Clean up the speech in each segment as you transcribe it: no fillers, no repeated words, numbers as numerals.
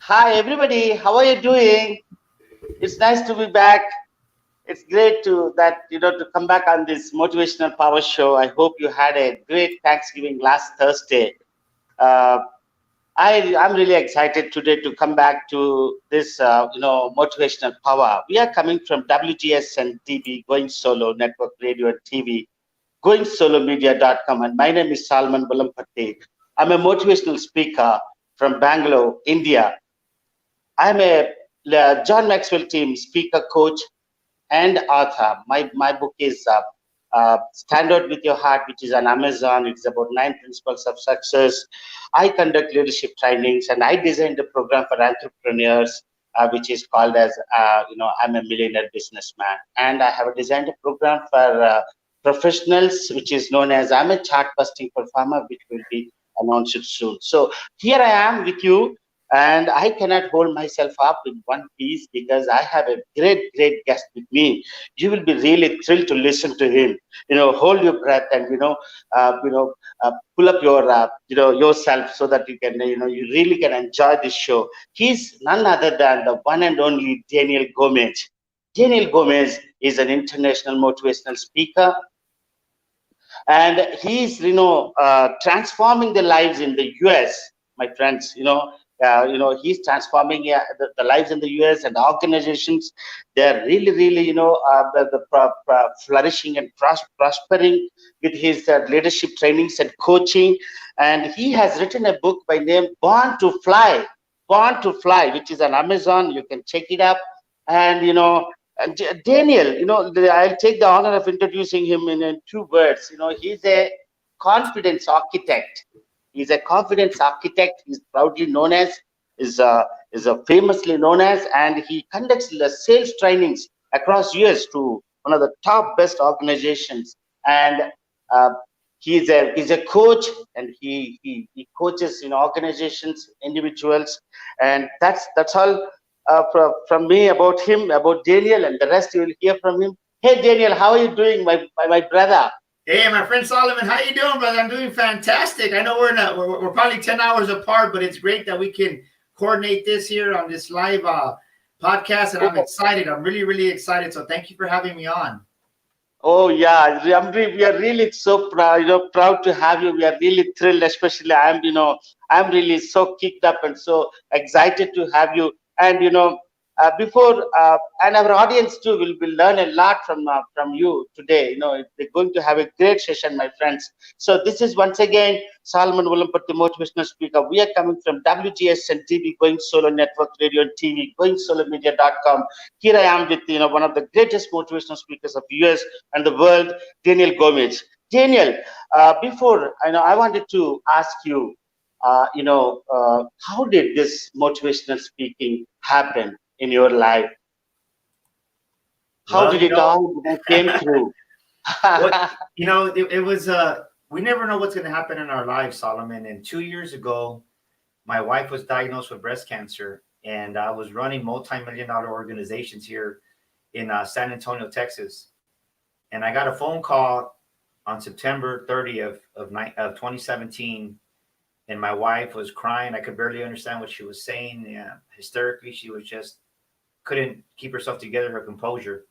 Hi, everybody. How are you doing? It's nice to be back. It's great to come back on this motivational power show. I hope you had a great Thanksgiving last Thursday. Uh, I'm really excited today to come back to this motivational power. We are coming from WGSN-DB Going Solo Network Radio and TV, GoingSoloMedia.com, and my name is Salman Bulampatti. I'm a motivational speaker from Bangalore, India. I'm a John Maxwell team speaker, coach, and author. My book is Stand Out with Your Heart, which is on Amazon. It's about 9 principles of success. I conduct leadership trainings, and I designed a program for entrepreneurs, which is called as I'm a millionaire businessman. And I have designed a program for professionals, which is known as I'm a chart busting performer, which will be announced soon. So here I am with you, and I cannot hold myself up in one piece because I have a great guest with me. You will be really thrilled to listen to him. Hold your breath and pull up your yourself so that you can you really can enjoy this show. He's none other than the one and only Daniel Gomez. Daniel Gomez is an international motivational speaker, and he's transforming the lives in the US, my friends. He's transforming the lives in the US, and the organizations, they're really flourishing and prospering with his leadership trainings and coaching. And he has written a book by name Born to Fly, which is on Amazon. You can check it up. And Daniel, I'll take the honor of introducing him in 2 words. He's a confidence architect. He's a confidence architect. He's proudly known as, is a famously known as, and he conducts the sales trainings across US to one of the top best organizations. And uh, he's a coach, and he coaches in organizations, individuals, and that's all from me about him, about Daniel, and the rest you will hear from him. Hey, Daniel, how are you doing, my brother? Hey, my friend Solomon, how you doing, brother? I'm doing fantastic. I know we're probably 10 hours apart, but it's great that we can coordinate this here on this live podcast, and I'm excited. I'm really excited. So thank you for having me on. Oh yeah, we are really so proud, proud to have you. We are really thrilled, especially I'm really so kicked up and so excited to have you. And before and our audience too will learn a lot from you today. They're going to have a great session, my friends. So this is once again Salman Vulampatti, motivational speaker. We are coming from WGSN-DB Going Solo Network Radio and TV, GoingSoloMedia.com. Here I am with one of the greatest motivational speakers of US and the world, Daniel Gomez. Daniel, before I wanted to ask you, how did this motivational speaking happen in your life? How Well, did it all came through? it was we never know what's going to happen in our lives, Solomon. And 2 years ago, my wife was diagnosed with breast cancer, and I was running multi-million-dollar organizations here in San Antonio, Texas. And I got a phone call on September 30th of 2017, and my wife was crying. I could barely understand what she was saying. Yeah, hysterically, she was just couldn't keep herself together, her composure.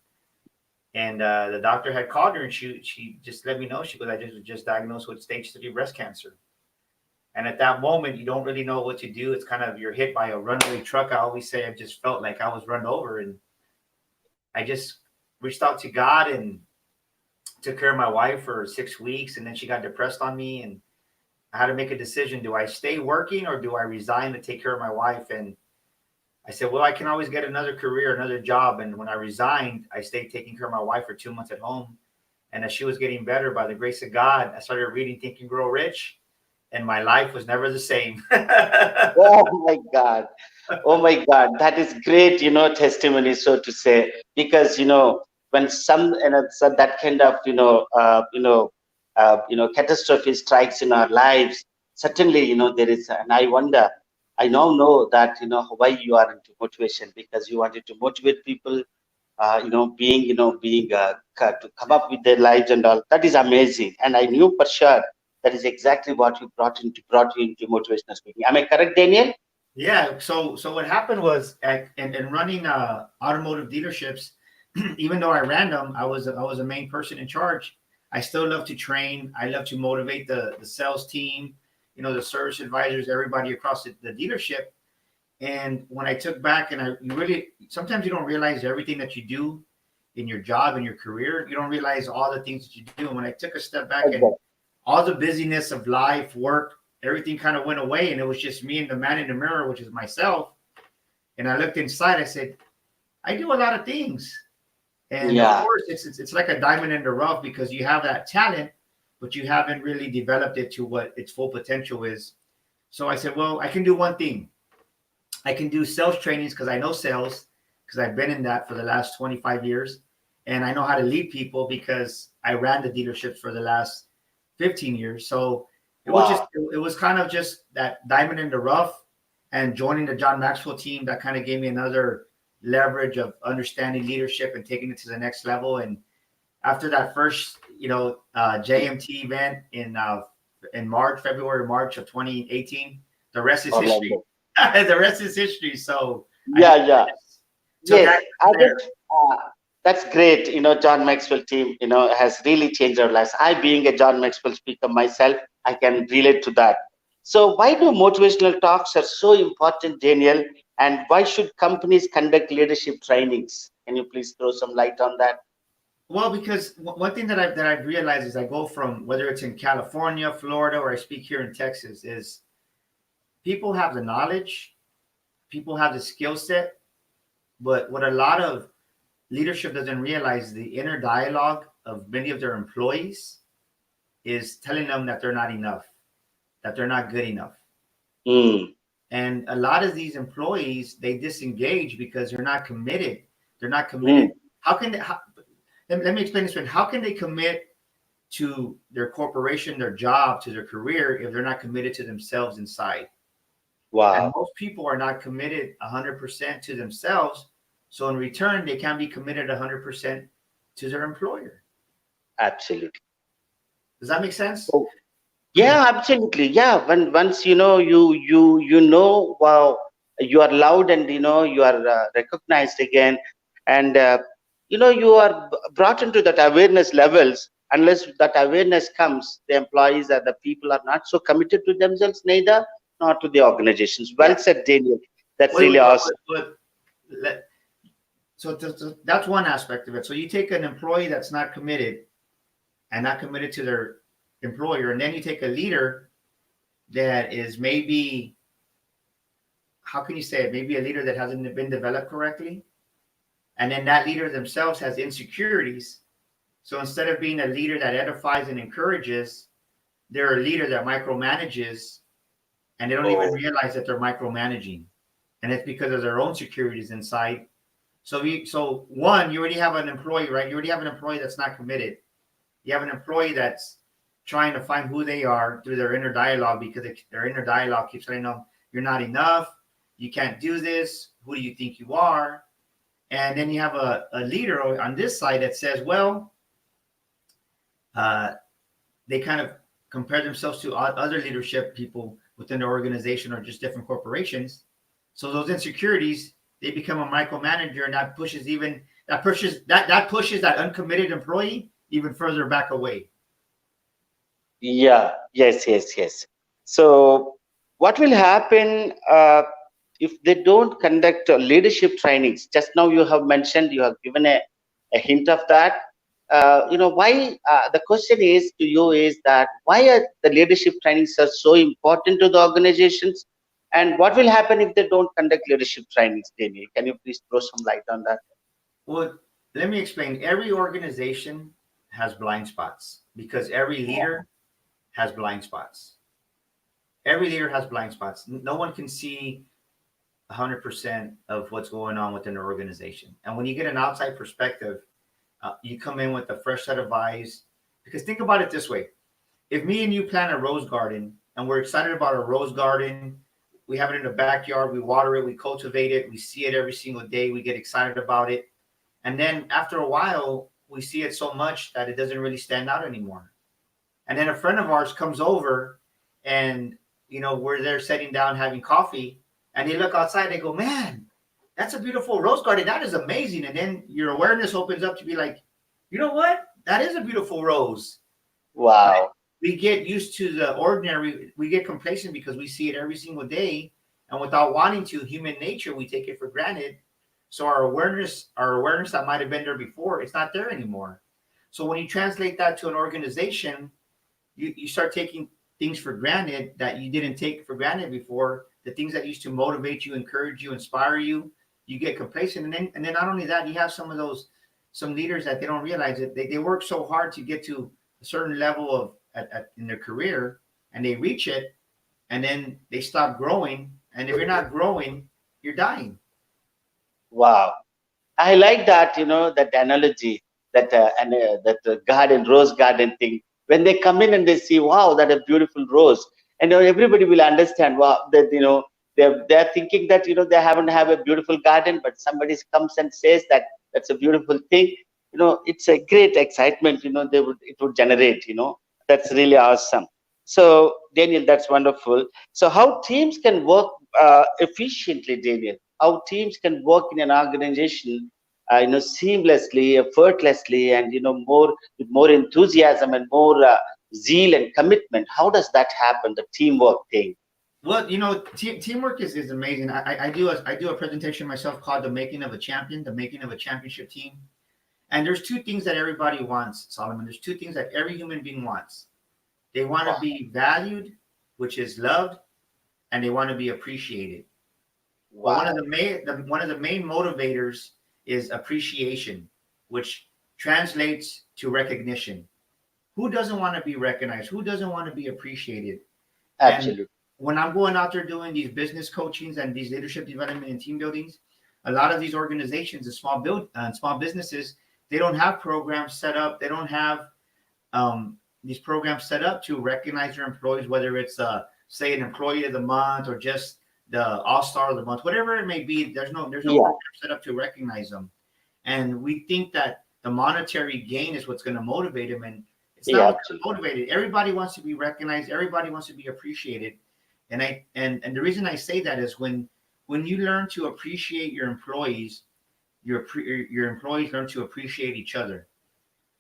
And the doctor had called her, and she just let me know. She goes, I was just diagnosed with stage 3 breast cancer. And at that moment, you don't really know what to do. It's kind of, you're hit by a runaway truck. I always say I just felt like I was run over, and I just reached out to God and took care of my wife for 6 weeks, and then she got depressed on me, and I had to make a decision. Do I stay working or do I resign to take care of my wife? And I said, well, I can always get another career, another job. And when I resigned, I stayed taking care of my wife for 2 months at home. And as she was getting better, by the grace of God, I started reading Think and Grow Rich, and my life was never the same. Oh my God. Oh my God. That is great, testimony, so to say, because, when so that kind of, catastrophe strikes in our lives, certainly, there is, and I now know that, why you are into motivation, because you wanted to motivate people, to come up with their lives and all. That is amazing. And I knew for sure that is exactly what you brought you into motivational speaking. Am I correct, Daniel? Yeah. So what happened was in running automotive dealerships, even though I ran them, I was a main person in charge. I still love to train. I love to motivate the sales team, the service advisors, everybody across the dealership. And when I took back, and you really sometimes you don't realize everything that you do in your job and your career. You don't realize all the things that you do. And when I took a step back and Exactly. all the busyness of life, work, everything kind of went away, and it was just me and the man in the mirror, which is myself. And I looked inside. I said, I do a lot of things, and of Yeah. course, it's like a diamond in the rough because you have that talent, but you haven't really developed it to what its full potential is. So I said, well, I can do one thing. I can do sales trainings because I know sales because I've been in that for the last 25 years, and I know how to lead people because I ran the dealerships for the last 15 years. So Wow. it was kind of just that diamond in the rough, and joining the John Maxwell team that kind of gave me another leverage of understanding leadership and taking it to the next level. And after that first, JMT event in February, March of 2018, the rest is history. Orlando. The rest is history. So I just, Yeah, yeah. I just took Yes, action I from think there. that's great. John Maxwell team, has really changed our lives. I, being a John Maxwell speaker myself, I can relate to that. So, why do motivational talks are so important, Daniel? And why should companies conduct leadership trainings? Can you please throw some light on that? Well, because one thing that I've realized is I go from whether it's in California, Florida, or I speak here in Texas, is people have the knowledge, people have the skill set, but what a lot of leadership doesn't realize, the inner dialogue of many of their employees is telling them that they're not enough, that they're not good enough. Mm, And a lot of these employees, they disengage because they're not committed. They're not committed. mm, How can they, let me explain this one. How can they commit to their corporation, their job, to their career if they're not committed to themselves inside? And wow, most people are not committed 100% to themselves. So in return, they can't be committed 100% to their employer. absolutely. Does that make sense? Oh, yeah, absolutely. Yeah, when once wow, you are loved and you are recognized again, and you are brought into that awareness levels. Unless that awareness comes, the employees or the people are not so committed to themselves, neither nor to the organizations. Well Yeah. said, Daniel. That's Wait, really wait, awesome. let, so that's one aspect of it. So you take an employee that's not committed and not committed to their employer, and then you take a leader that is maybe, how can you say it? Maybe a leader that hasn't been developed correctly, and then that leader themselves has insecurities. So instead of being a leader that edifies and encourages, they're a leader that micromanages, and they don't even Oh, realize that they're micromanaging, and it's because of their own securities inside. So one, you already have an employee, right? You already have an employee that's not committed. You have an employee that's trying to find who they are through their inner dialogue because their inner dialogue keeps telling them, you're not enough, you can't do this, who do you think you are? And then you have a leader on this side that says, well, uh, they kind of compare themselves to other leadership people within their organization or just different corporations. So those insecurities, they become a micromanager, and that pushes that uncommitted employee even further back away. yeah, yes, yes, yes. So, what will happen if they don't conduct leadership trainings? Just now, you have mentioned, you have given a hint of that. Why the question is to you is that why are the leadership trainings are so important to the organizations, and what will happen if they don't conduct leadership trainings, Daniel? Can you please throw some light on that? Well, let me explain. Every organization has blind spots because every leader has blind spots. Every leader has blind spots. No one can see 100% of what's going on within their organization. And when you get an outside perspective, you come in with a fresh set of eyes. Because think about it this way: if me and you plant a rose garden and we're excited about a rose garden, we have it in the backyard, we water it, we cultivate it, we see it every single day, we get excited about it. And then after a while, we see it so much that it doesn't really stand out anymore. And then a friend of ours comes over, and we're there sitting down having coffee, and they look outside, they go, man, that's a beautiful rose garden. That is amazing. And then your awareness opens up to be like, you know what? That is a beautiful rose. But Wow. we get used to the ordinary. We get complacent because we see it every single day. And without wanting to, human nature, we take it for granted. So our awareness that might have been there before, it's not there anymore. So when you translate that to an organization, you start taking things for granted that you didn't take for granted before. The things that used to motivate you, encourage you, inspire you, you get complacent. And then not only that, you have some leaders that they don't realize it. They work so hard to get to a certain level of in their career, and they reach it, and then they stop growing. And if you're not growing, you're dying. Wow. I like that, that analogy, that garden, rose garden thing. When they come in and they see, wow, that a beautiful rose, and everybody will understand. Wow, that they're thinking that they haven't have a beautiful garden, but somebody comes and says that that's a beautiful thing. It's a great excitement. It would generate. That's really awesome. So Daniel, that's wonderful. So how teams can work efficiently, Daniel? How teams can work in an organization seamlessly, effortlessly, and more with more enthusiasm and more zeal and commitment. How does that happen? The teamwork thing. Well, teamwork is amazing. I do a presentation myself called "The Making of a Champion," the making of a championship team. And there's two things that everybody wants, Solomon. There's two things that every human being wants. They want to Wow. be valued, which is loved, and they want to be appreciated. But one of Wow. the main motivators is appreciation, which translates to recognition. Who doesn't want to be recognized? Who doesn't want to be appreciated? And Absolutely. when I'm going out there doing these business coachings and these leadership development and team buildings, a lot of these organizations and small businesses, they don't have programs set up. They don't have these programs set up to recognize their employees, whether it's say an employee of the month or just the all-star of the month, whatever it may be. There's no Yeah. program set up to recognize them, and we think that the monetary gain is what's going to motivate them, and it's not Yeah. what's going Absolutely. to motivate it. Everybody wants to be recognized. Everybody wants to be appreciated, and the reason I say that is when you learn to appreciate your employees, your employees learn to appreciate each other,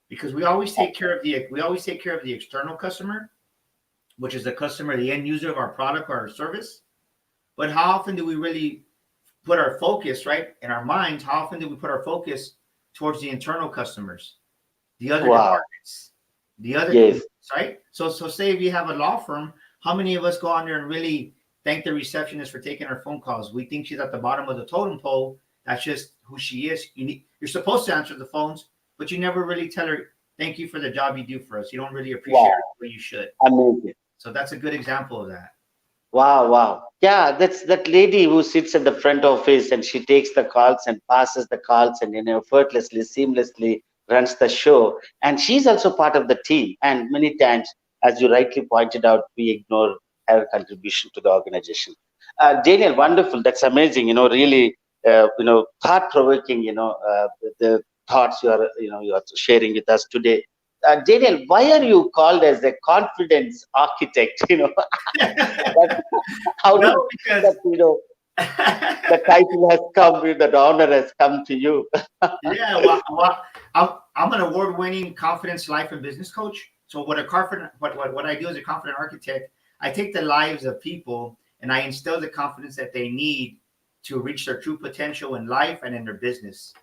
because we always take care of the external customer, which is the customer, the end user of our product or our service. But how often do we really put our focus, right, in our minds? How often do we put our focus towards the internal customers, the other Wow. departments, the other Yes. communities, right? So say if you have a law firm, how many of us go on there and really thank the receptionist for taking our phone calls? We think she's at the bottom of the totem pole. That's just who she is. You're supposed to answer the phones, but you never really tell her thank you for the job you do for us. You don't really appreciate her Wow. the way you should. Amazing. So that's a good example of that. Wow, wow. Yeah, that's that lady who sits at the front office and she takes the calls and passes the calls and effortlessly, seamlessly runs the show. And she's also part of the team. And many times, as you rightly pointed out, we ignore her contribution to the organization. Daniel, wonderful. That's amazing. Really, thought provoking. The thoughts you are sharing with us today. Daniel, why are you called as a confidence architect? That, how did Well, that, because the title has come, that honor has come to you? yeah, well, I'm an award-winning confidence life and business coach. So what I do as a confident architect, I take the lives of people and I instill the confidence that they need to reach their true potential in life and in their business.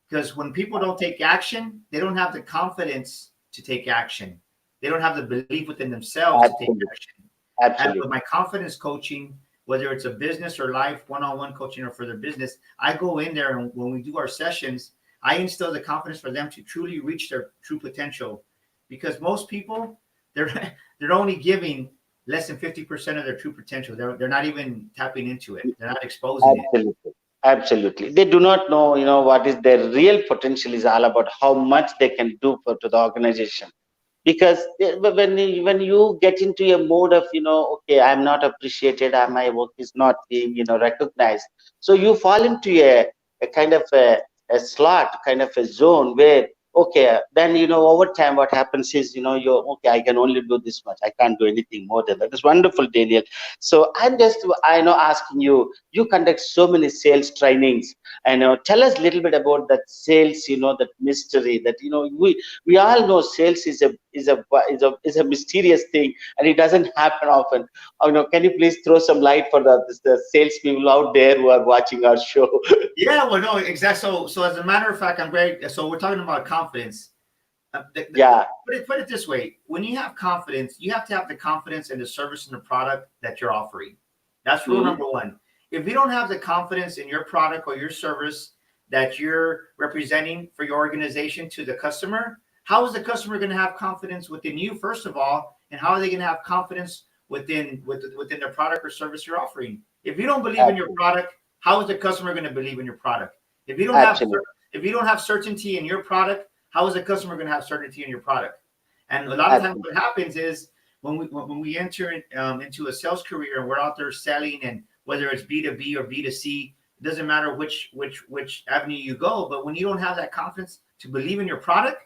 Because when people don't take action, they don't have the confidence to take action. They don't have the belief within themselves to take Absolutely. action. And with Absolutely. my confidence coaching, whether it's a business or life one-on-one coaching or for their business, I go in there and when we do our sessions, I instill the confidence for them to truly reach their true potential. Because most people, they're they're only giving less than 50% of their true potential. They're not even tapping into it. They're not exposing it. Absolutely. Absolutely. They do not know, what is their real potential is all about, how much they can do for to the organization. Because when you get into a mode of, okay, I'm not appreciated, my work is not being, recognized. So you fall into a kind of a slot, kind of a zone where okay, then over time what happens is you're okay, I can only do this much, I can't do anything more than that. That's wonderful, Daniel. So I know asking you conduct so many sales trainings. I know, tell us a little bit about that sales, that mystery that we all know sales is a mysterious thing, and it doesn't happen often. Can you please throw some light for the sales people out there who are watching our show? Yeah, well, no, exactly. So as a matter of fact, I'm very. So we're talking about confidence. Yeah, Put it this way: when you have confidence, you have to have the confidence in the service and the product that you're offering. That's rule mm, number one. If you don't have the confidence in your product or your service that you're representing for your organization to the customer, how is the customer going to have confidence within you, first of all, and how are they going to have confidence within the product or service you're offering? If you don't believe in your absolutely, product, how is the customer going to believe in your product? If you don't have absolutely, if you don't have certainty in your product, how is the customer going to have certainty in your product? And a lot of times, absolutely. what happens is when we enter into a sales career and we're out there selling, and whether it's B2B or B2C, it doesn't matter which avenue you go. But when you don't have that confidence to believe in your product,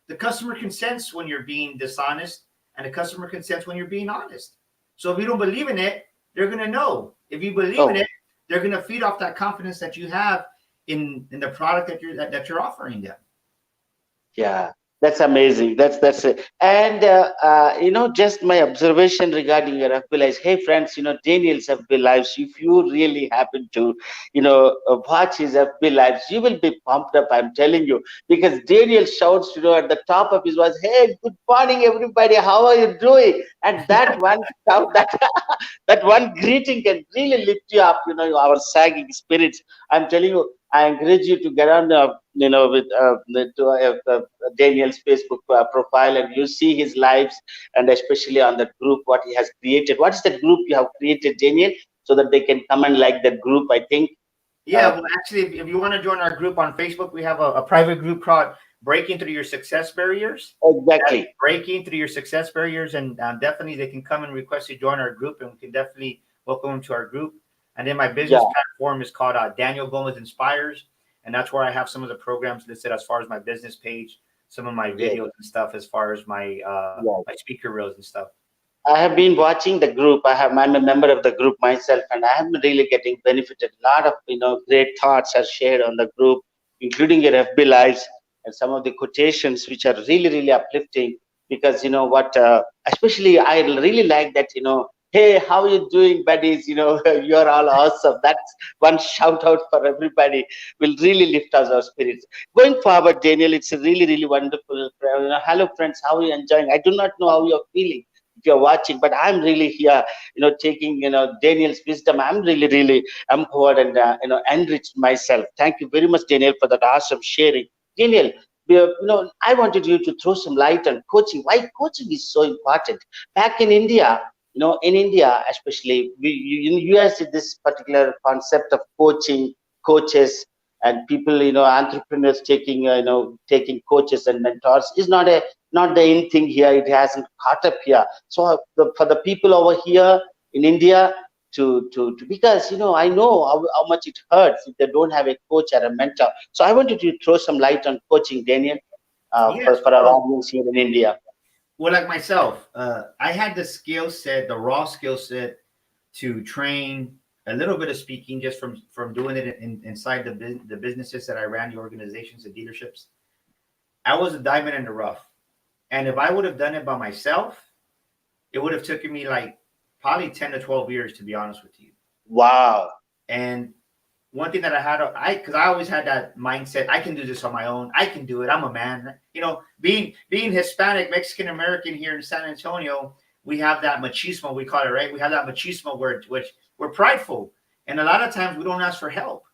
the customer can sense when you're being dishonest, and the customer can sense when you're being honest. So if you don't believe in it, they're going to know. If you believe in Oh, it, they're going to feed off that confidence that you have in the product that you're offering them. yeah, that's amazing. That's it. And just my observation regarding your FB lives. Hey, friends, Daniel's FB lives. If you really happen to, watch his FB lives, you will be pumped up. I'm telling you, because Daniel shouts, at the top of his voice, "Hey, good morning, everybody. How are you doing?" And that one shout, that one greeting can really lift you up. Our sagging spirits. I'm telling you. I encourage you to get on, with Daniel's Facebook profile, and you see his lives, and especially on that group what he has created. What is that group you have created, Daniel, so that they can come and like that group? I think. Yeah, Uh, well, actually, if you want to join our group on Facebook, we have a private group called Breaking Through Your Success Barriers. That's exactly. Breaking Through Your Success Barriers. And definitely they can come and request to join our group, and we can definitely welcome them to our group. And then my business Yeah. platform is called Daniel Gomez Inspires. And that's where I have some of the programs listed as far as my business page, some of my Yes. videos and stuff, as far as my Yes. speaker reels and stuff. I have been watching the group. I'm a member of the group myself, and I am really getting benefited. A lot of great thoughts are shared on the group, including your FB lives and some of the quotations, which are really really uplifting. Because what, especially I really like that. Hey, how are you doing, buddies? You're all awesome. That's one shout out for everybody. Will really lift us our spirits. Going forward, Daniel, it's a really really wonderful. Hello, friends. How are you enjoying? I do not know how you're feeling if you're watching, but I'm really here, taking, Daniel's wisdom. I'm really, really empowered and, enriched myself. Thank you very much, Daniel, for that awesome sharing. Daniel, I wanted you to throw some light on coaching. Why coaching is so important? Back in India, in India, especially, in US, this particular concept of coaching, coaches, and people, entrepreneurs taking coaches and mentors is not the in thing here. It hasn't caught up here. So for the people over here in India to because I know how much it hurts if they don't have a coach or a mentor. So I wanted to throw some light on coaching, Daniel, Yes. for our Well, audience here in India. well, like myself, I had the skill set, the raw skill set to train a little bit of speaking just from doing it inside the businesses that I ran, the organizations, the dealerships. I was a diamond in the rough, and if I would have done it by myself, it would have taken me like probably 10 to 12 years, to be honest with you. Wow. And one thing that because I always had that mindset, I can do this on my own. I can do it. I'm a man. Being Hispanic, Mexican American here in San Antonio, we have that machismo, we call it, right? We have that machismo word, which we're prideful, and a lot of times we don't ask for help.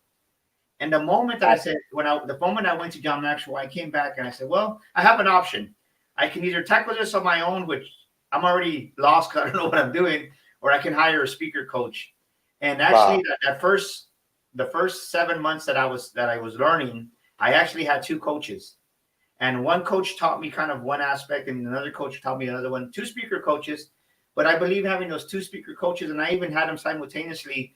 And the moment that I said, the moment I went to John Maxwell, I came back and I said, well, I have an option. I can either tackle this on my own, which I'm already lost because I don't know what I'm doing, or I can hire a speaker coach. And actually, Wow. the first 7 months that I was learning, I actually had two coaches, and one coach taught me kind of one aspect, and another coach taught me another one. Two speaker coaches, but I believe having those two speaker coaches, and I even had them simultaneously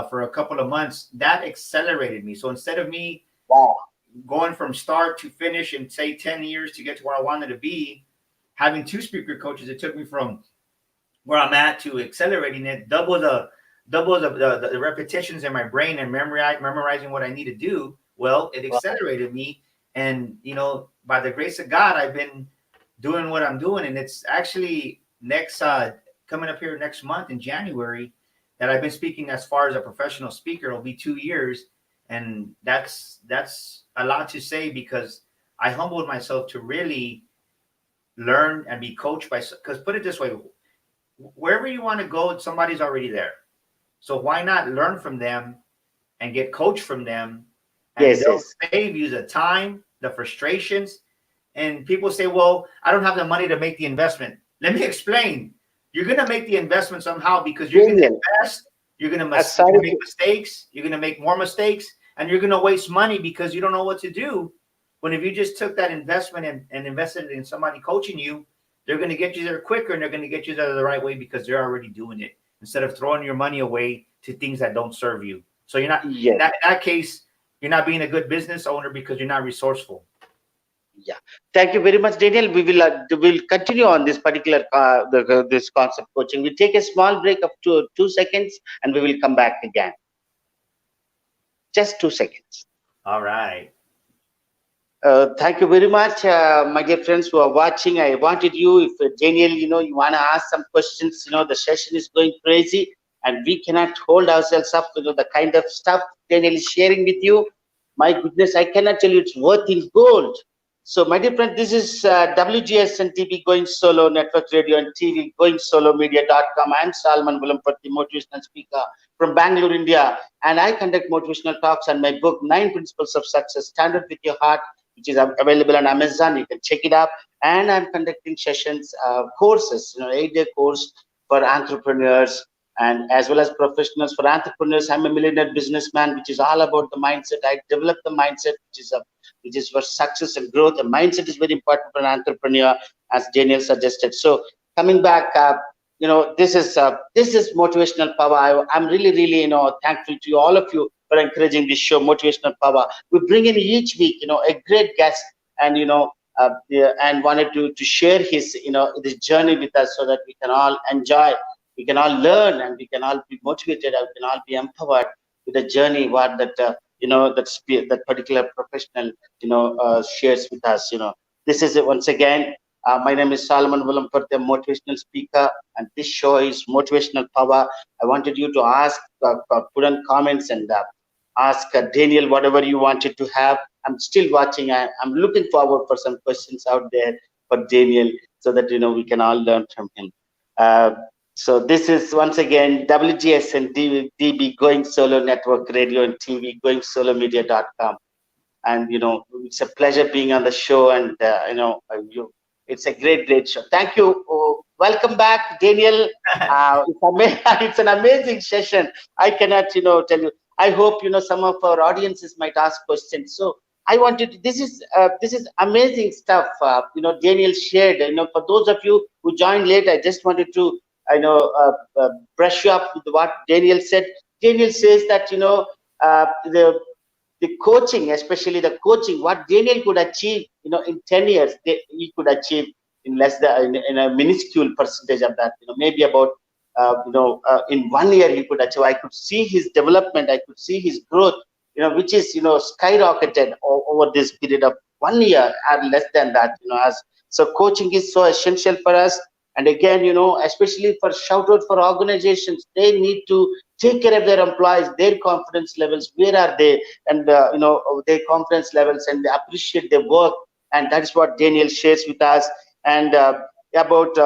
for a couple of months, that accelerated me. So instead of me Wow. going from start to finish in say 10 years to get to where I wanted to be, having two speaker coaches, it took me from where I'm at to accelerating it, double the repetitions in my brain and memorizing what I need to do. Well, it accelerated me. And, by the grace of God, I've been doing what I'm doing. And it's actually coming up here next month in January that I've been speaking as far as a professional speaker. It'll be 2 years. And that's a lot to say, because I humbled myself to really learn and be coached because put it this way, wherever you want to go, somebody's already there. So why not learn from them and get coached from them? And they'll save you the time, the frustrations. And people say, well, I don't have the money to make the investment. Let me explain. You're going to make the investment somehow, because you're going to invest. You're going to make mistakes. You're going to make more mistakes. And you're going to waste money because you don't know what to do. When if you just took that investment and invested in somebody coaching you, they're going to get you there quicker, and they're going to get you there the right way because they're already doing it, instead of throwing your money away to things that don't serve you. So you're not, in that case, you're not being a good business owner because you're not resourceful. Yeah. Thank you very much, Daniel. We will continue on this particular this concept coaching. We'll take a small break of two seconds, and we will come back again. Just 2 seconds. All right. Thank you very much, my dear friends who are watching. I wanted you, if Daniel, you want to ask some questions, the session is going crazy and we cannot hold ourselves up to the kind of stuff Daniel is sharing with you. My goodness, I cannot tell you, it's worth in gold. So, my dear friend, this is WGSN-DB Going Solo Network Radio and TV, GoingSoloMedia.com. I'm Salman Villampati, motivational speaker from Bangalore, India, and I conduct motivational talks on my book, 9 Principles of Success, Stand Up With Your Heart, which is available on Amazon. You can check it up. And I'm conducting sessions, courses, 8-day course for entrepreneurs and as well as professionals. For entrepreneurs, I'm a millionaire businessman, which is all about the mindset. I develop the mindset, which is for success and growth. The mindset is very important for an entrepreneur, as Daniel suggested. So coming back, this is motivational power. I'm really, really, thankful to all of you for encouraging this show, Motivational Power. We bring in each week, a great guest, and and wanted to share his, this journey with us, so that we can all enjoy, we can all learn, and we can all be motivated, and we can all be empowered with the journey what that that particular professional shares with us. This is it once again. My name is Salman Villampati, motivational speaker, and this show is Motivational Power. I wanted you to ask, put on comments, and ask Daniel whatever you wanted to have. I'm still watching. I'm looking forward for some questions out there for Daniel, so that we can all learn from him. So this is once again WGSN-DB Going Solo Network Radio and TV, GoingSoloMedia.com. And it's a pleasure being on the show, and it's a great show. Thank you. Welcome back, Daniel. It's an amazing session. I cannot tell you. I hope some of our audiences might ask questions. So I wanted, this is amazing stuff. Daniel shared. For those of you who joined late, I just wanted to brush you up with what Daniel said. Daniel says that the coaching, especially the coaching, what Daniel could achieve, in 10 years, he could achieve in less than in a minuscule percentage of that. Maybe about in 1 year he could achieve. I could see his development. I could see his growth. Which is skyrocketed over this period of 1 year or less than that. So coaching is so essential for us. And again, especially for shout out for organizations, they need to take care of their employees, their confidence levels, where are they, and their confidence levels, and they appreciate their work. And that is what Daniel shares with us. And about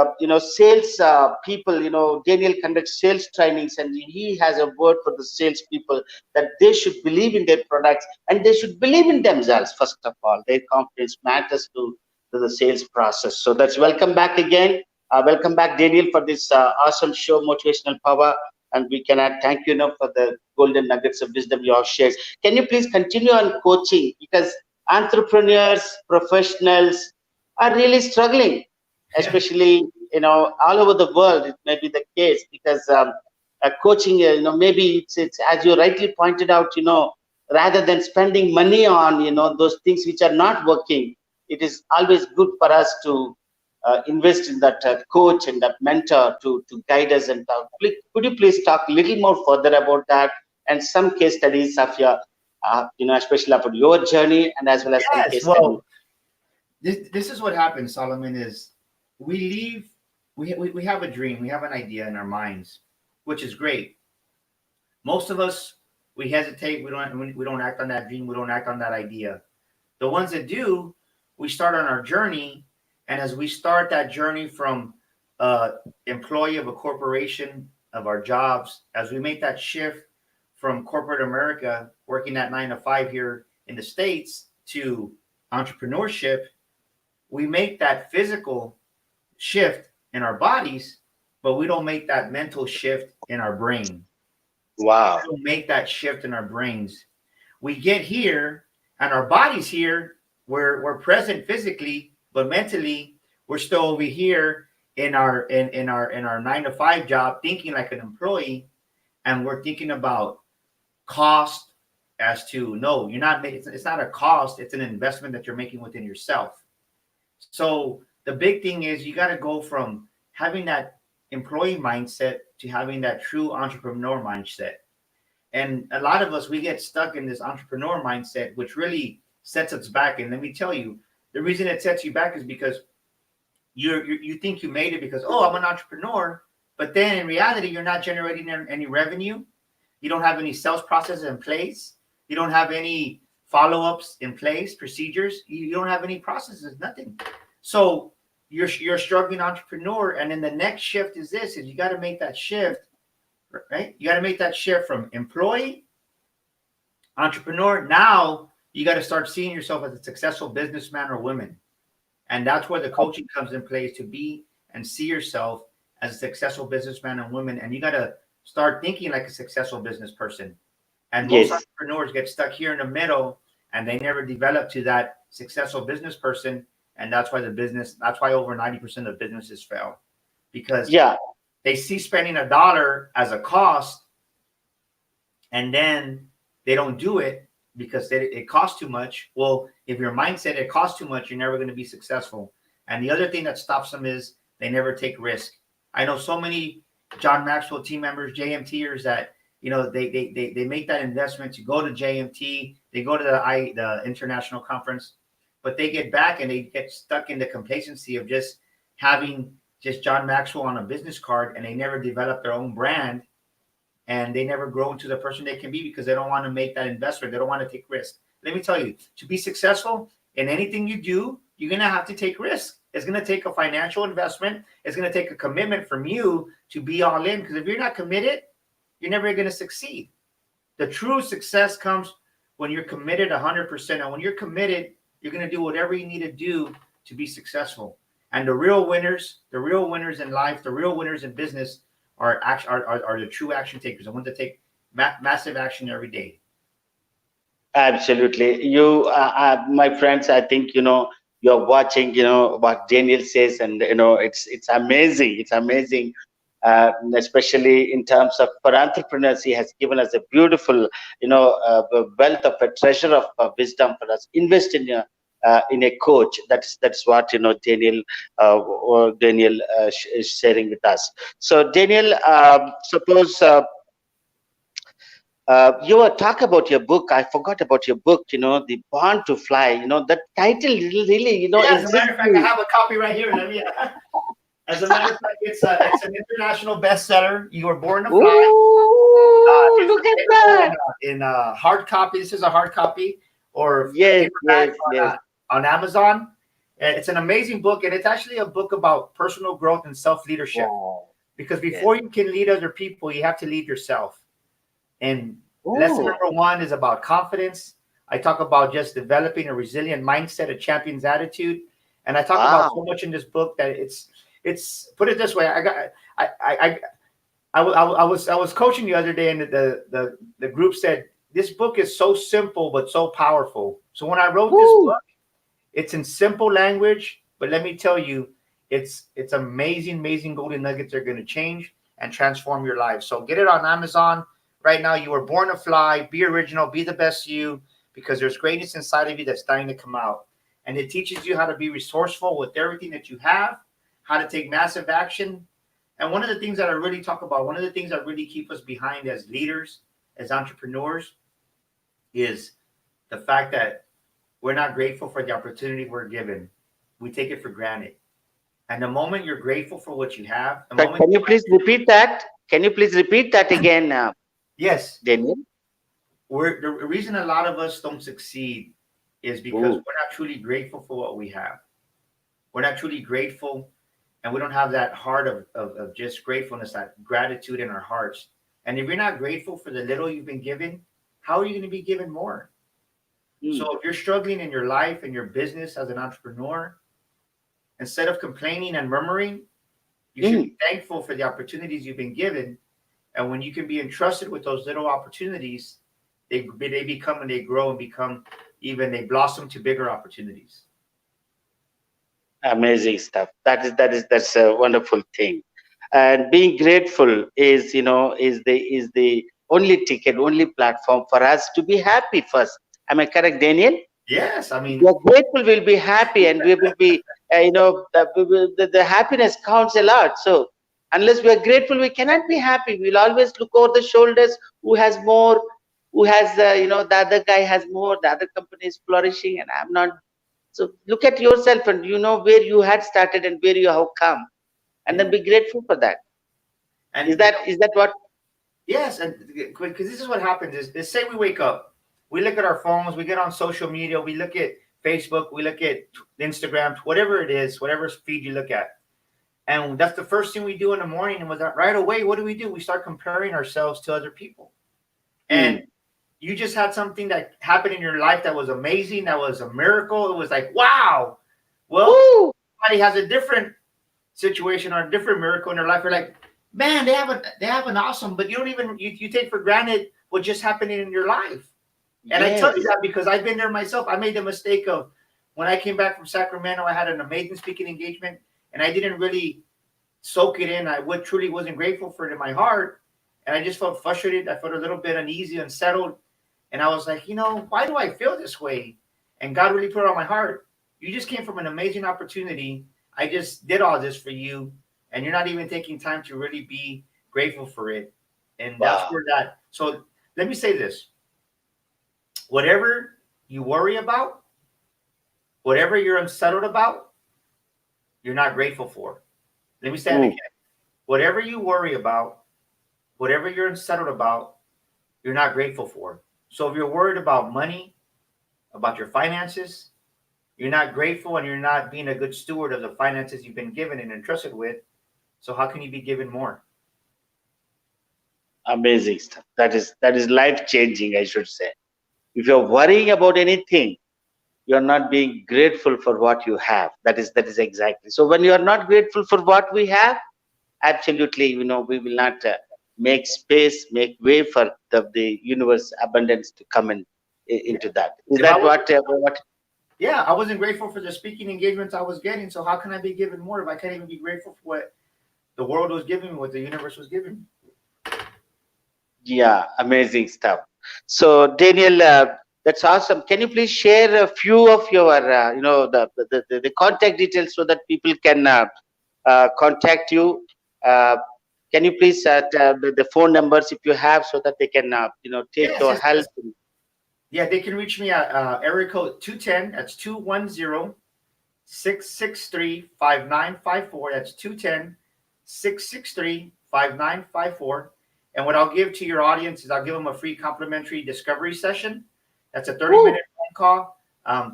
sales people, Daniel conducts sales trainings, and he has a word for the sales people that they should believe in their products, and they should believe in themselves. First of all, their confidence matters to the sales process. So that's welcome back again. Welcome back, Daniel, for this awesome show, Motivational Power. And we cannot thank you enough for the golden nuggets of wisdom you have shared. Can you please continue on coaching? Because entrepreneurs, professionals are really struggling, especially, all over the world. It may be the case because coaching, maybe it's as you rightly pointed out, rather than spending money on those things which are not working. It is always good for us to invest in that coach and that mentor to guide us and talk. Could you please talk a little more further about that and some case studies of your especially about your journey and as well as some Yes. case studies. Well, this is what happens, Solomon, is we leave, we have a dream, we have an idea in our minds, which is great. Most of us, we hesitate, we don't act on that dream, we don't act on that idea. The ones that do, we start on our journey, and as we start that journey from employee of a corporation, of our jobs, as we make that shift from corporate America, working that 9 to 5 here in the States, to entrepreneurship, we make that physical shift in our bodies, but we don't make that mental shift in our brain. Wow. We don't make that shift in our brains. We get here and our bodies here, we're present physically, but mentally we're still over here in our 9 to 5 job, thinking like an employee, and we're thinking about cost. As to, no, you're not making, it's not a cost, it's an investment that you're making within yourself. So the big thing is you got to go from having that employee mindset to having that true entrepreneur mindset. And a lot of us, we get stuck in this entrepreneur mindset, which really sets us back. And let me tell you, the reason it sets you back is because you think you made it because, oh, I'm an entrepreneur. But then in reality, you're not generating any revenue. You don't have any sales processes in place. You don't have any follow-ups in place, procedures. You don't have any processes, nothing. So you're a struggling entrepreneur. And then the next shift is this, is you got to make that shift, right? You got to make that shift from employee, entrepreneur. Now you got to start seeing yourself as a successful businessman or woman. And that's where the coaching comes in place, to be and see yourself as a successful businessman and woman. And you got to start thinking like a successful business person. And most Yes. entrepreneurs get stuck here in the middle and they never develop to that successful business person. And that's why that's why over 90% of businesses fail, because Yeah. they see spending $1 as a cost, and then they don't do it because it costs too much. Well, if your mindset, it costs too much, you're never going to be successful. And the other thing that stops them is they never take risk. I know so many John Maxwell team members, JMTers, that they make that investment to go to JMT, they go to the international conference, but they get back and they get stuck in the complacency of just having just John Maxwell on a business card, and they never develop their own brand, and they never grow into the person they can be because they don't want to make that investment. They don't want to take risk. Let me tell you, to be successful in anything you do, you're going to have to take risk. It's going to take a financial investment. It's going to take a commitment from you to be all in, because if you're not committed, you're never going to succeed. The true success comes when you're committed 100%. And when you're committed, you're going to do whatever you need to do to be successful. And the real winners in life, the real winners in business are the true action takers. The ones that take massive action every day. Absolutely. My friends, I think, you're watching, what Daniel says, and, it's amazing. It's amazing. Especially in terms of for entrepreneurs, he has given us a beautiful, wealth of a treasure of wisdom for us. Invest in a coach. That's what, Daniel is sharing with us. So Daniel, suppose you were talk about your book. I forgot about your book. The Born to Fly. That title really, Yeah, as a matter exists. of fact, I have a copy right here. As a matter of fact, it's an international bestseller. You Were Born to Fly. Ooh, look at that! In hard copy. This is a hard copy, or Yes, paperback yes, yes. on Amazon. It's an amazing book, and it's actually a book about personal growth and self-leadership. Wow. Because Yes. before you can lead other people, you have to lead yourself. And lesson Ooh. number 1 is about confidence. I talk about just developing a resilient mindset, a champion's attitude, and I talk about so Wow. much in this book that it's put it this way. I was coaching the other day, and the group said this book is so simple but so powerful. So when I wrote this Woo. book, it's in simple language, but let me tell you, it's amazing golden nuggets that are going to change and transform your life. So get it on Amazon. right now. You were born to fly. Be original. Be the best you, because there's greatness inside of you that's starting to come out. And it teaches you how to be resourceful with everything that you have, how to take massive action. And one of the things that I really talk about, one of the things that really keep us behind as leaders, as entrepreneurs, is the fact that we're not grateful for the opportunity we're given. We take it for granted. And the moment you're grateful for what you have, the moment Can you please repeat that? Can you please repeat that again, yes, Daniel? we're the reason a lot of us don't succeed is because Oh, we're not truly grateful for what we have. We're not truly grateful, and we don't have that heart of just gratefulness, that gratitude in our hearts. And if you're not grateful for the little you've been given, how are you going to be given more? mm, So if you're struggling in your life and your business as an entrepreneur, instead of complaining and murmuring, you should mm. be thankful for the opportunities you've been given. And when you can be entrusted with those little opportunities, they become and they grow and become, even they blossom to bigger opportunities. Amazing stuff. That's a wonderful thing. And being grateful is, is the only ticket, only platform for us to be happy first. Am I correct, Daniel? Yes, I We mean, are grateful, we'll be happy, and we will be, the happiness counts a lot. So unless we are grateful, we cannot be happy. We'll always look over the shoulders, who has more, who has, the other guy has more, the other company is flourishing, and I'm not. So look at yourself, and you know where you had started and where you have come, and yeah, then be grateful for that. and Is that what? yes, and because this is what happens is say we wake up, we look at our phones, we get on social media, we look at Facebook, we look at Instagram, whatever it is, whatever feed you look at. And that's the first thing we do in the morning. And with that, right away, what do? We start comparing ourselves to other people. And Mm. you just had something that happened in your life that was amazing, that was a miracle. It was like, wow. Well, Woo! somebody has a different situation or a different miracle in their life. You're like, man, they have an awesome, but you don't even you take for granted what just happening in your life. And I tell you Yes. that because I've been there myself. I made the mistake of when I came back from Sacramento, I had an amazing speaking engagement, and I didn't really soak it in. I truly wasn't grateful for it in my heart, and I just felt frustrated. I felt a little bit uneasy, unsettled, and I was like, why do I feel this way? And God really put it on my heart. You just came from an amazing opportunity. I just did all this for you, and you're not even taking time to really be grateful for it. And that's Wow. where that. So let me say this: whatever you worry about, whatever you're unsettled about, you're not grateful for. Let me say it Mm. again. Whatever you worry about, whatever you're unsettled about, you're not grateful for. So if you're worried about money, about your finances, you're not grateful and you're not being a good steward of the finances you've been given and entrusted with. So how can you be given more? Amazing stuff. That is life changing, I should say. If you're worrying about anything, you're not being grateful for what you have. That is exactly. So when you are not grateful for what we have, absolutely, we will not make space, make way for the universe abundance to come in Yeah. into that. Is If I that was what? Yeah, I wasn't grateful for the speaking engagements I was getting. So how can I be given more if I can't even be grateful for what the world was giving me, what the universe was giving me? Yeah, amazing stuff. So Daniel, that's awesome. Can you please share a few of your, the contact details so that people can contact you? Uh, can you please tell the phone numbers if you have so that they can, take Yes, your yes, help? yes. Yeah, they can reach me at area code 210. That's 210-663-5954. That's 210-663-5954. And what I'll give to your audience is I'll give them a free complimentary discovery session. That's a 30-minute Woo! phone call,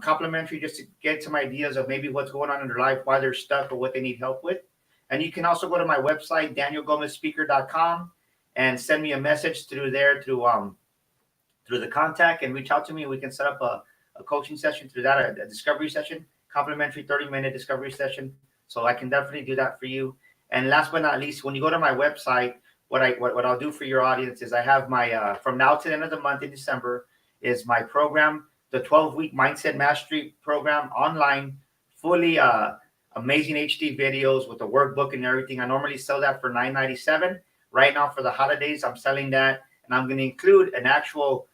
complimentary, just to get some ideas of maybe what's going on in their life, why they're stuck, or what they need help with. And you can also go to my website, danielgomezspeaker.com, and send me a message through there through the contact and reach out to me. And we can set up a coaching session through that, a discovery session, complimentary 30-minute discovery session. So I can definitely do that for you. And last but not least, when you go to my website, what I'll do for your audience is I have my from now to the end of the month in December is my program, the 12-week mindset mastery program online, fully amazing HD videos with the workbook and everything. I normally sell that for $9.97. Right now for the holidays, I'm selling that and I'm going to include an actual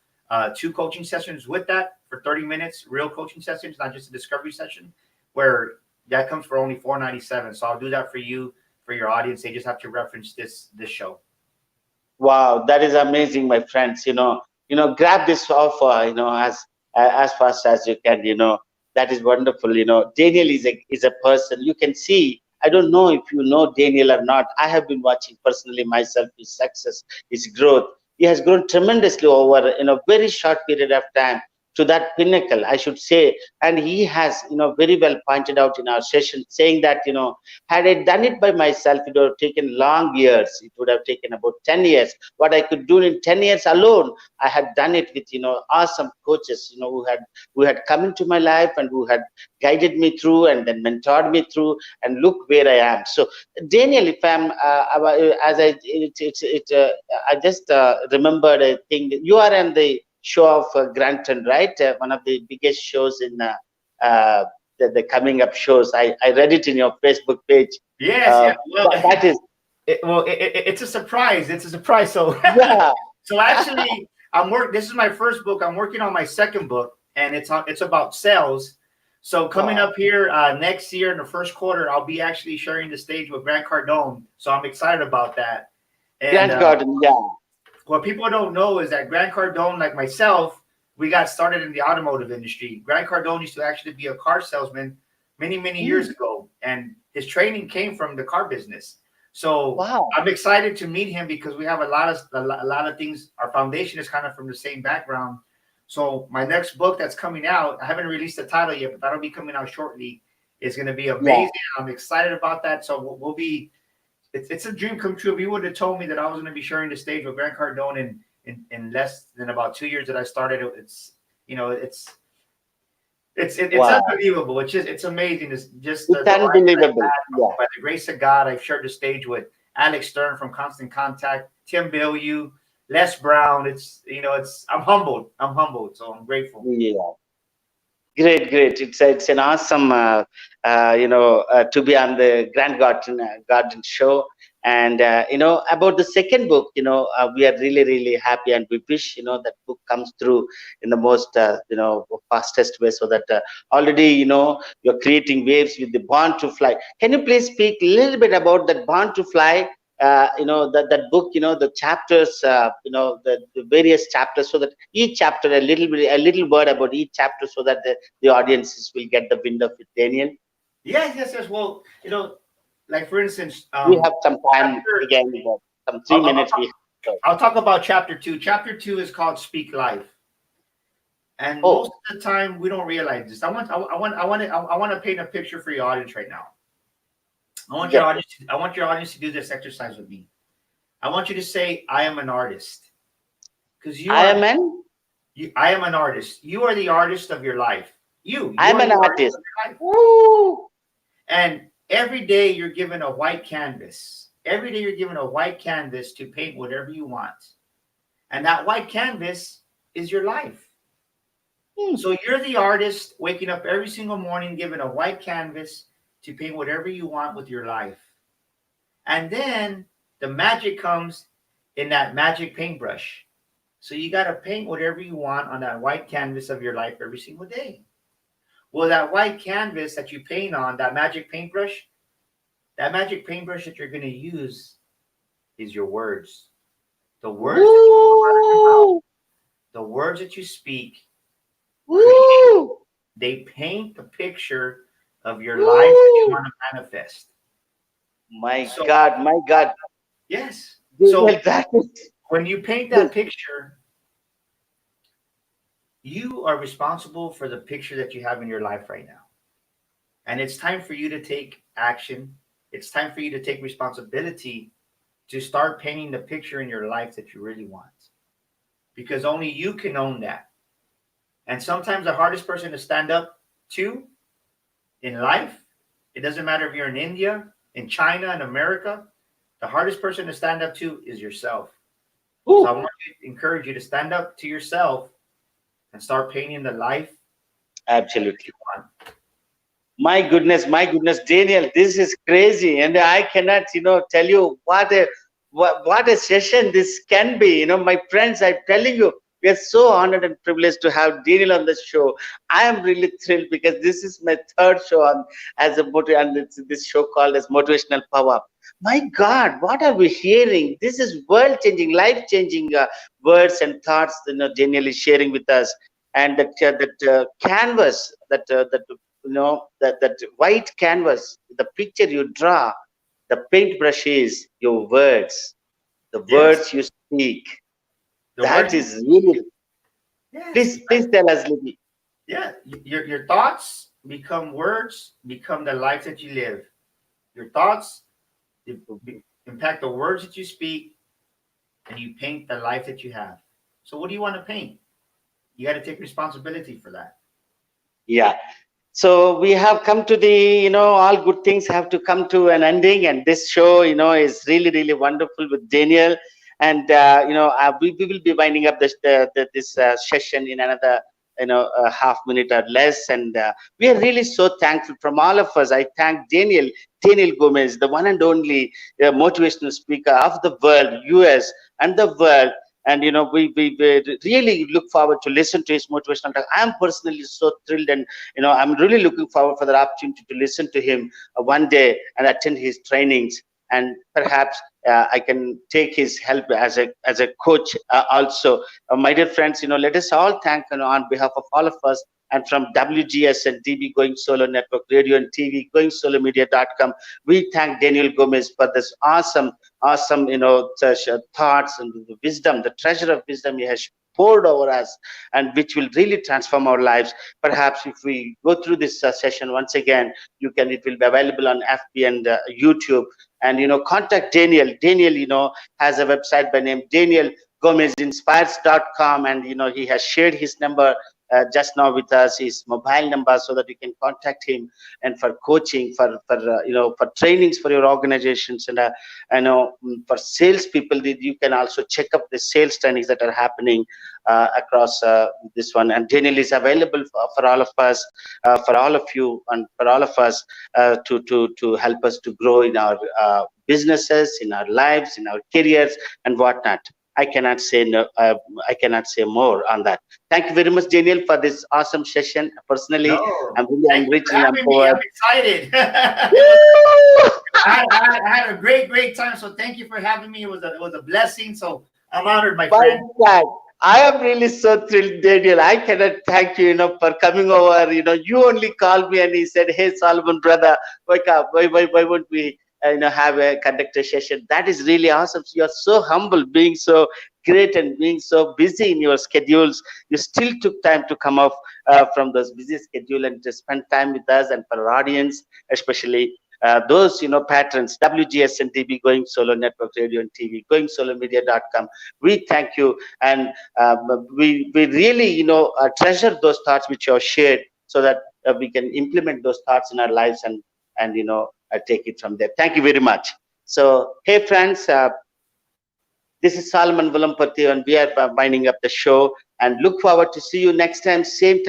2 coaching sessions with that for 30 minutes, real coaching sessions, not just a discovery session, where that comes for only $497. So I'll do that for you, for your audience. They just have to reference this show. Wow, that is amazing, my friends. Grab this offer, as fast as you can. That is wonderful. Daniel is a person you can see. I don't know if you know Daniel or not. I have been watching personally myself his success, his growth. He has grown tremendously over in a very short period of time to that pinnacle, I should say. And he has, very well pointed out in our session, saying that, had I done it by myself, it would have taken long years. It would have taken about 10 years. What I could do in 10 years alone, I had done it with, awesome coaches, who had come into my life and who had guided me through and then mentored me through, and look where I am. So, Daniel, if I'm, as I just remembered a thing. You are on the show of Granton, right? One of the biggest shows in the coming up shows. I read it in your Facebook page. Yes, yeah. Well, that is. It's a surprise. It's a surprise. So, Yeah. so actually, This is my first book. I'm working on my second book, and it's about sales. So coming up here next year in the first quarter, I'll be actually sharing the stage with Grant Cardone. So I'm excited about that. And, Grant Cardone, yeah. What people don't know is that Grant Cardone, like myself, we got started in the automotive industry. Grant Cardone used to actually be a car salesman many years ago, and his training came from the car business. So wow. I'm excited to meet him because we have a lot of things. Our foundation is kind of from the same background. So my next book that's coming out, I haven't released the title yet, but that'll be coming out shortly. It's going to be amazing. Yeah. I'm excited about that. So we'll be. It's a dream come true. If you would have told me that I was going to be sharing the stage with Grant Cardone in less than about 2 years that I started, it's wow. unbelievable. It's amazing. It's just it's unbelievable. By the grace of God, I've shared the stage with Alex Stern from Constant Contact, Tim Bilyeu, Les Brown. I'm humbled. So I'm grateful. Yeah. Great. It's an awesome, to be on the Grant Garden show. And, about the second book, we are really happy, and we wish, that book comes through in the most, fastest way, so that already, you're creating waves with the Born to Fly. Can you please speak a little bit about that Born to Fly? That book, the chapters, the various chapters, so that each chapter, a little word about each chapter, so that the audiences will get the wind of it. Daniel? Yes. Well, like for instance, we have some time again, some 3 minutes. I'll talk about chapter 2. Chapter 2 is called Speak Life. And most of the time we don't realize this. I want to paint a picture for your audience right now. I want your audience to do this exercise with me. I want you to say, I am an artist. Because I am an artist. You are the artist of your life. I'm an artist. Woo! And every day you're given a white canvas. Every day you're given a white canvas to paint whatever you want. And that white canvas is your life. So you're the artist waking up every single morning given a white canvas to paint whatever you want with your life. And then the magic comes in that magic paintbrush. So you got to paint whatever you want on that white canvas of your life every single day. Well, that white canvas that you paint on, that magic paintbrush that you're going to use is your words. The words that you put out of your mouth, the words that you speak, they paint the picture of your life that you want to manifest. My God. Yes. So when you paint that picture, you are responsible for the picture that you have in your life right now. And it's time for you to take action. It's time for you to take responsibility to start painting the picture in your life that you really want. Because only you can own that. And sometimes the hardest person to stand up to in life, it doesn't matter if you're in India, in China, in America, the hardest person to stand up to is yourself. So I want to encourage you to stand up to yourself and start painting the life. Absolutely. My goodness, Daniel, this is crazy. And I cannot, tell you what a what a session this can be. My friends, I'm telling you, we are so honored and privileged to have Daniel on the show. I am really thrilled because this is my third show on as a and it's this show called as Motivational Power. My God, what are we hearing? This is world-changing, life-changing words and thoughts. Daniel is sharing with us, and that canvas, that white canvas, the picture you draw, the paintbrush is your words, the Yes, words you speak. the That words. is really. Yes, Please tell us, Libby. yeah. Your thoughts become words, become the life that you live. Your thoughts impact the words that you speak, and you paint the life that you have. So, what do you want to paint? You got to take responsibility for that. Yeah. So we have come to all good things have to come to an ending, and this show, is really, really wonderful with Daniel. And we will be winding up this session in another a half minute or less. And we are really so thankful from all of us. I thank Daniel Gomez, the one and only motivational speaker of the world, US and the world. And we really look forward to listen to his motivational talk. I am personally so thrilled, and I'm really looking forward for the opportunity to listen to him one day and attend his trainings, and perhaps I can take his help as a coach also. My dear friends, let us all thank, on behalf of all of us, and from WGSN-DB Going Solo Network, radio and TV, goingsolomedia.com, we thank Daniel Gomez for this awesome, thoughts and the wisdom, the treasure of wisdom he has poured over us, and which will really transform our lives. Perhaps if we go through this session once again, it will be available on FB and YouTube. And contact Daniel. Daniel, has a website by name DanielGomezInspires.com, and he has shared his number just now with us, his mobile number, so that you can contact him, and for coaching, for trainings for your organizations, and for sales people, you can also check up the sales trainings that are happening across this one. And Daniel is available for all of us, for all of you, and for all of us, to help us to grow in our businesses, in our lives, in our careers, and whatnot. I cannot say no. I cannot say more on that. Thank you very much, Daniel, for this awesome session. Personally, No, I'm really thank you for enriching. I'm having me. forward. I'm excited. I had a great time. So thank you for having me. It was a blessing. So I'm honored, my My friend. God, I am really so thrilled, Daniel. I cannot thank you, for coming over. You only called me and he said, "Hey, Solomon, brother, wake up. Why won't we, have a conductor session?" That is really awesome. So you're so humble, being so great and being so busy in your schedules. You still took time to come off from those busy schedule and to spend time with us and for our audience, especially those patrons. WGSN-DB Going Solo Network, radio and TV, goingsolomedia.com. We thank you, and we really treasure those thoughts which you have shared, so that we can implement those thoughts in our lives, and take it from there. Thank you very much. So, hey friends, this is Salman Vulampati, and we are winding up the show. And look forward to see you next time, same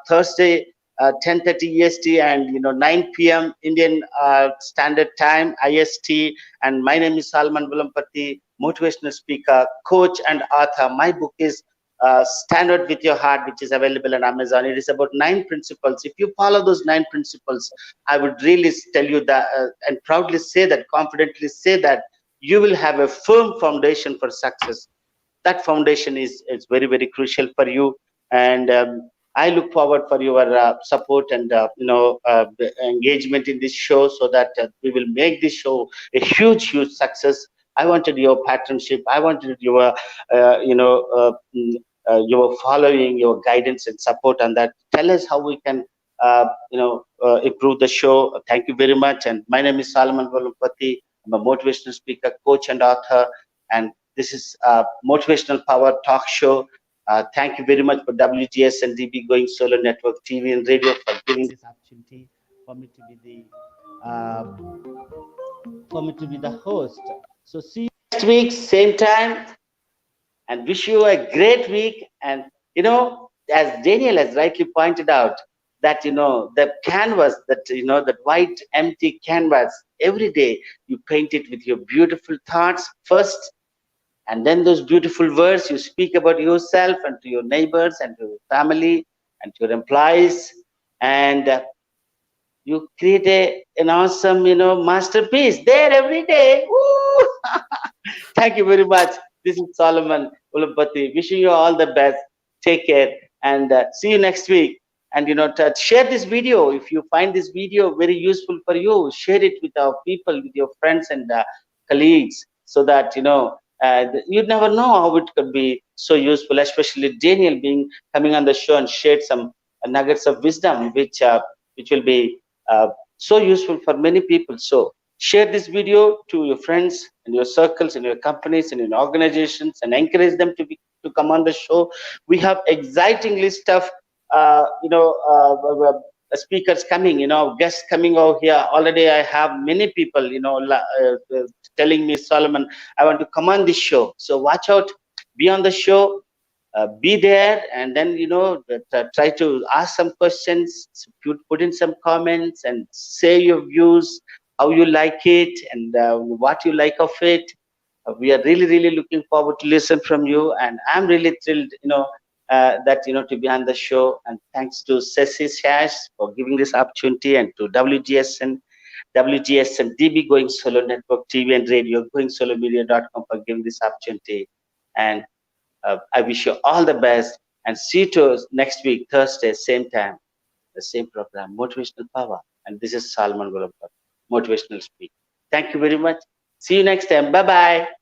Thursday, 10:30 EST, and 9 p.m. Indian Standard Time, IST. And my name is Salman Vulampati, motivational speaker, coach, and author. My book is Stand Out with Your Heart, which is available on Amazon. It is about 9 principles. If you follow those 9 principles, I would really tell you that, and proudly say that, confidently say that, you will have a firm foundation for success. That foundation is very, very crucial for you. And I look forward for your support and engagement in this show, so that we will make this show a huge success. I wanted your patronship. I wanted your your following, your guidance and support on that. Tell us how we can improve the show. Thank you very much. And my name is Salman Valumpati. I'm a motivational speaker, coach, and author. And this is Motivational Power Talk Show. Thank you very much for WGSN-DB Going Solo Network, TV and radio, for giving this opportunity for me to be the host. So see you next week, same time, and wish you a great week. And as Daniel has rightly pointed out, that, the canvas, that, that white empty canvas, every day you paint it with your beautiful thoughts first, and then those beautiful words you speak about yourself and to your neighbors and to your family and to your employees, and you create an awesome, masterpiece there every day. Woo! Thank you very much. This is Solomon Ulapati. Wishing you all the best. Take care, and see you next week. And share this video if you find this video very useful for you. Share it with our people, with your friends and colleagues, so that you never know how it could be so useful. Especially Daniel being coming on the show and shared some nuggets of wisdom, which will be so useful for many people. So share this video to your friends and your circles and your companies and your organizations, and encourage them to come on the show. We have exciting list of speakers coming, guests coming over here. Already I have many people, telling me, Solomon, I want to come on this show. So watch out, be on the show, be there, and then try to ask some questions, put in some comments, and say your views, how you like it, and what you like of it. We are really, really looking forward to listen from you, and I'm really thrilled, that to be on the show. And thanks to Ceci Shash for giving this opportunity, and to WGSN-DB Going Solo Network TV and Radio, GoingSoloMedia.com for giving this opportunity. And I wish you all the best, and see you to next week, Thursday, same time, the same program, Motivational Power. And this is Salman Gulabkar, Motivational Speak. Thank you very much. See you next time. Bye bye.